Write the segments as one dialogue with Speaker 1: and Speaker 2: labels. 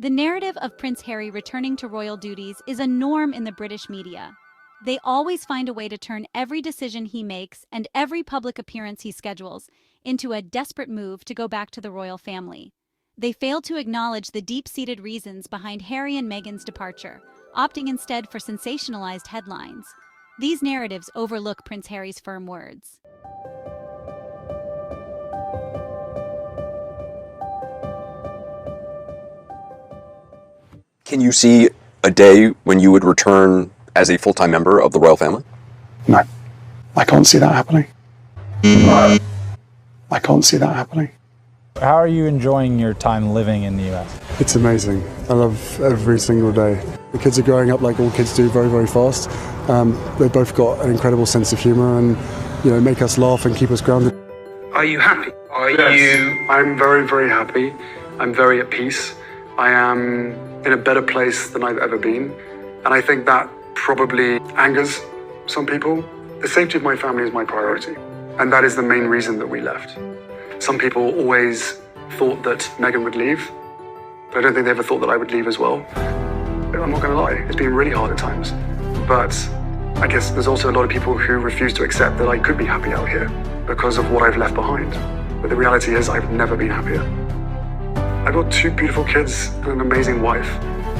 Speaker 1: The narrative of Prince Harry returning to royal duties is a norm in the British media. They always find a way to turn every decision he makes and every public appearance he schedules into a desperate move to go back to the royal family. They fail to acknowledge the deep-seated reasons behind Harry and Meghan's departure, opting instead for sensationalized headlines. These narratives overlook Prince Harry's firm words.
Speaker 2: Can you see a day when you would return as a full-time member of the royal family?
Speaker 3: No, I can't see that happening. I can't see that happening.
Speaker 4: How are you enjoying your time living in the US?
Speaker 3: It's amazing. I love every single day. The kids are growing up like all kids do, very, very fast. They've both got an incredible sense of humour and, make us laugh and keep us grounded.
Speaker 5: Are you happy?
Speaker 3: I'm very, very happy. I'm very at peace. I am in a better place than I've ever been. And I think that probably angers some people. The safety of my family is my priority. And that is the main reason that we left. Some people always thought that Meghan would leave, but I don't think they ever thought that I would leave as well. I'm not going to lie, it's been really hard at times. But I guess there's also a lot of people who refuse to accept that I could be happy out here because of what I've left behind. But the reality is I've never been happier. I've got 2 beautiful kids and an amazing wife.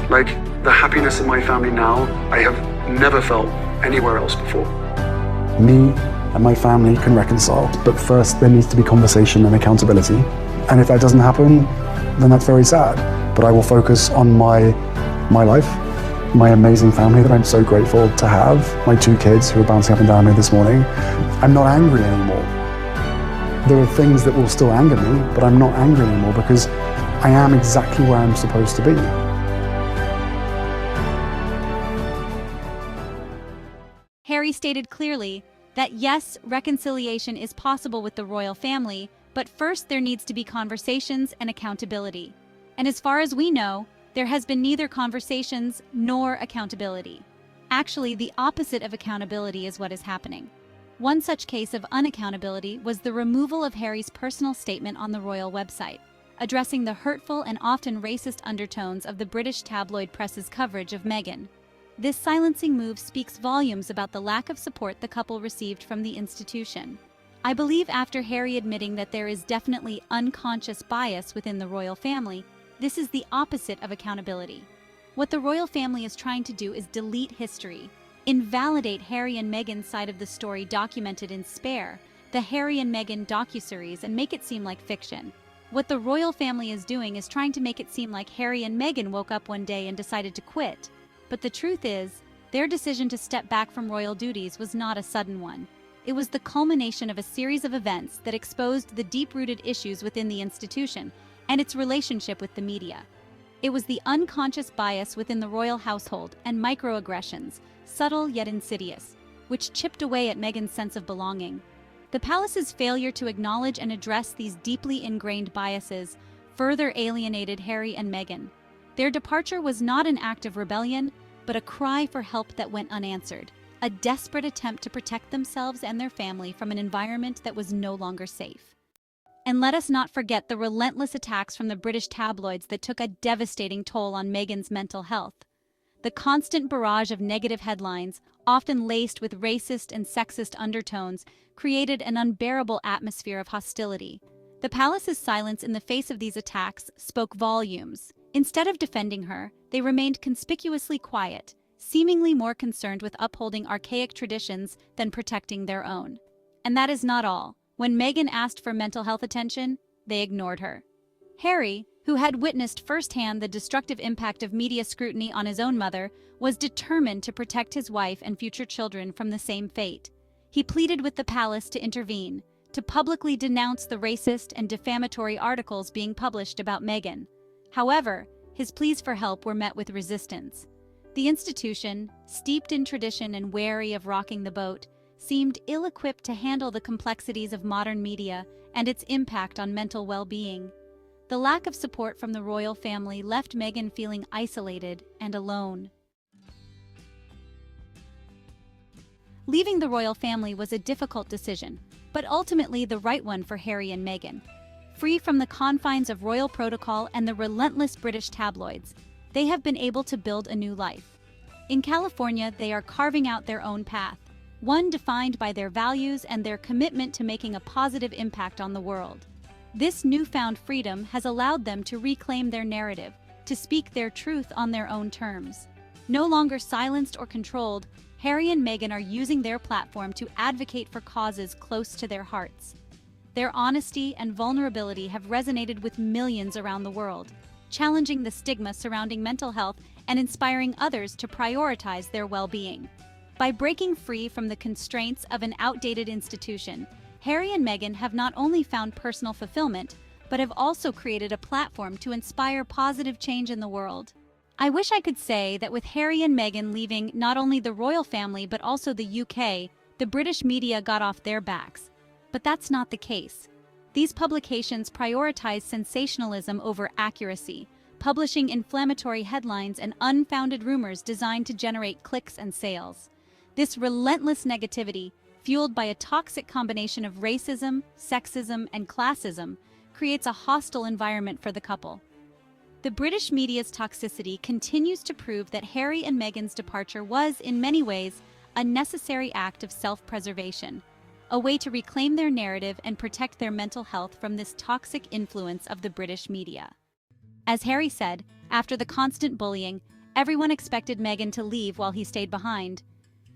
Speaker 3: Like, the happiness in my family now, I have never felt anywhere else before. Me and my family can reconcile, but first there needs to be conversation and accountability. And if that doesn't happen, then that's very sad. But I will focus on my life, my amazing family that I'm so grateful to have, my 2 kids who are bouncing up and down me this morning. I'm not angry anymore. There are things that will still anger me, but I'm not angry anymore because I am exactly where I'm supposed to be.
Speaker 1: Harry stated clearly that yes, reconciliation is possible with the royal family, but first there needs to be conversations and accountability. And as far as we know, there has been neither conversations nor accountability. Actually, the opposite of accountability is what is happening. One such case of unaccountability was the removal of Harry's personal statement on the royal website, addressing the hurtful and often racist undertones of the British tabloid press's coverage of Meghan. This silencing move speaks volumes about the lack of support the couple received from the institution. I believe after Harry admitting that there is definitely unconscious bias within the royal family, this is the opposite of accountability. What the royal family is trying to do is delete history, invalidate Harry and Meghan's side of the story documented in Spare, the Harry and Meghan docuseries, and make it seem like fiction. What the royal family is doing is trying to make it seem like Harry and Meghan woke up one day and decided to quit. But the truth is, their decision to step back from royal duties was not a sudden one. It was the culmination of a series of events that exposed the deep-rooted issues within the institution and its relationship with the media. It was the unconscious bias within the royal household and microaggressions, subtle yet insidious, which chipped away at Meghan's sense of belonging. The palace's failure to acknowledge and address these deeply ingrained biases further alienated Harry and Meghan. Their departure was not an act of rebellion, but a cry for help that went unanswered, a desperate attempt to protect themselves and their family from an environment that was no longer safe. And let us not forget the relentless attacks from the British tabloids that took a devastating toll on Meghan's mental health. The constant barrage of negative headlines, often laced with racist and sexist undertones, created an unbearable atmosphere of hostility. The palace's silence in the face of these attacks spoke volumes. Instead of defending her, they remained conspicuously quiet, seemingly more concerned with upholding archaic traditions than protecting their own. And that is not all. When Meghan asked for mental health attention, they ignored her. Harry, who had witnessed firsthand the destructive impact of media scrutiny on his own mother, was determined to protect his wife and future children from the same fate. He pleaded with the palace to intervene, to publicly denounce the racist and defamatory articles being published about Meghan. However, his pleas for help were met with resistance. The institution, steeped in tradition and wary of rocking the boat, seemed ill-equipped to handle the complexities of modern media and its impact on mental well-being. The lack of support from the royal family left Meghan feeling isolated and alone. Leaving the royal family was a difficult decision, but ultimately the right one for Harry and Meghan. Free from the confines of royal protocol and the relentless British tabloids, they have been able to build a new life. In California, they are carving out their own path, one defined by their values and their commitment to making a positive impact on the world. This newfound freedom has allowed them to reclaim their narrative, to speak their truth on their own terms. No longer silenced or controlled, Harry and Meghan are using their platform to advocate for causes close to their hearts. Their honesty and vulnerability have resonated with millions around the world, challenging the stigma surrounding mental health and inspiring others to prioritize their well-being. By breaking free from the constraints of an outdated institution, Harry and Meghan have not only found personal fulfillment, but have also created a platform to inspire positive change in the world. I wish I could say that with Harry and Meghan leaving not only the royal family but also the UK, the British media got off their backs. But that's not the case. These publications prioritize sensationalism over accuracy, publishing inflammatory headlines and unfounded rumors designed to generate clicks and sales. This relentless negativity, fueled by a toxic combination of racism, sexism, and classism, creates a hostile environment for the couple. The British media's toxicity continues to prove that Harry and Meghan's departure was, in many ways, a necessary act of self-preservation, a way to reclaim their narrative and protect their mental health from this toxic influence of the British media. As Harry said, after the constant bullying, everyone expected Meghan to leave while he stayed behind.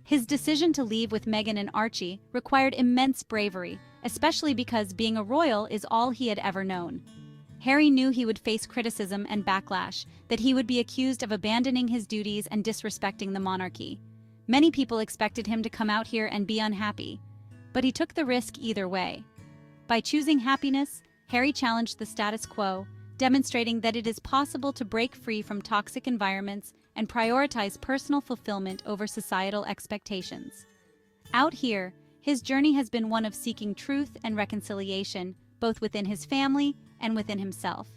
Speaker 1: His decision to leave with Meghan and Archie required immense bravery, especially because being a royal is all he had ever known. Harry knew he would face criticism and backlash, that he would be accused of abandoning his duties and disrespecting the monarchy. Many people expected him to come out here and be unhappy, but he took the risk either way. By choosing happiness, Harry challenged the status quo, demonstrating that it is possible to break free from toxic environments and prioritize personal fulfillment over societal expectations. Out here, his journey has been one of seeking truth and reconciliation, both within his family and within himself.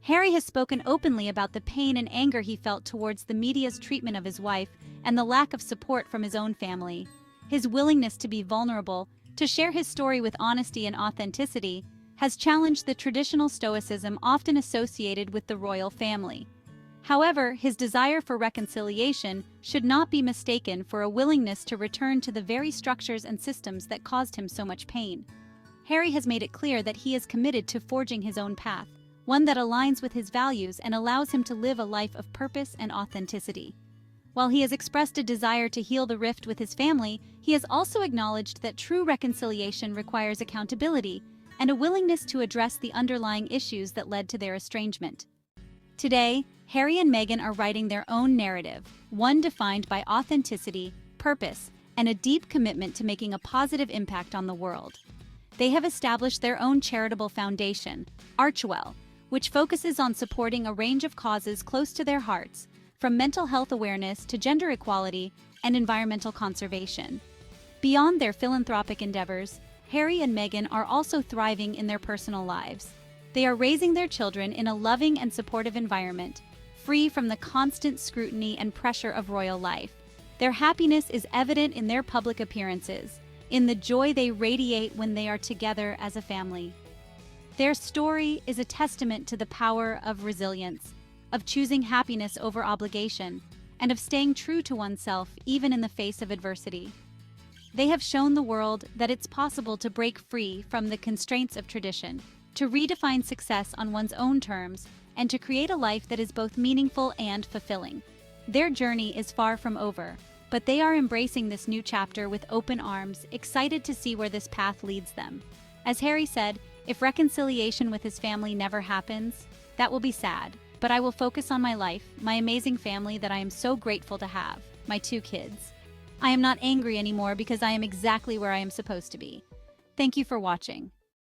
Speaker 1: Harry has spoken openly about the pain and anger he felt towards the media's treatment of his wife and the lack of support from his own family. His willingness to be vulnerable, to share his story with honesty and authenticity, has challenged the traditional stoicism often associated with the royal family. However, his desire for reconciliation should not be mistaken for a willingness to return to the very structures and systems that caused him so much pain. Harry has made it clear that he is committed to forging his own path, one that aligns with his values and allows him to live a life of purpose and authenticity. While he has expressed a desire to heal the rift with his family, he has also acknowledged that true reconciliation requires accountability and a willingness to address the underlying issues that led to their estrangement. Today, Harry and Meghan are writing their own narrative, one defined by authenticity, purpose, and a deep commitment to making a positive impact on the world. They have established their own charitable foundation, Archewell, which focuses on supporting a range of causes close to their hearts, from mental health awareness to gender equality and environmental conservation. Beyond their philanthropic endeavors, Harry and Meghan are also thriving in their personal lives. They are raising their children in a loving and supportive environment, free from the constant scrutiny and pressure of royal life. Their happiness is evident in their public appearances, in the joy they radiate when they are together as a family. Their story is a testament to the power of resilience, of choosing happiness over obligation, and of staying true to oneself even in the face of adversity. They have shown the world that it's possible to break free from the constraints of tradition, to redefine success on one's own terms, and to create a life that is both meaningful and fulfilling. Their journey is far from over, but they are embracing this new chapter with open arms, excited to see where this path leads them. As Harry said, if reconciliation with his family never happens, that will be sad, but I will focus on my life, my amazing family that I am so grateful to have, my 2 kids. I am not angry anymore because I am exactly where I am supposed to be. Thank you for watching.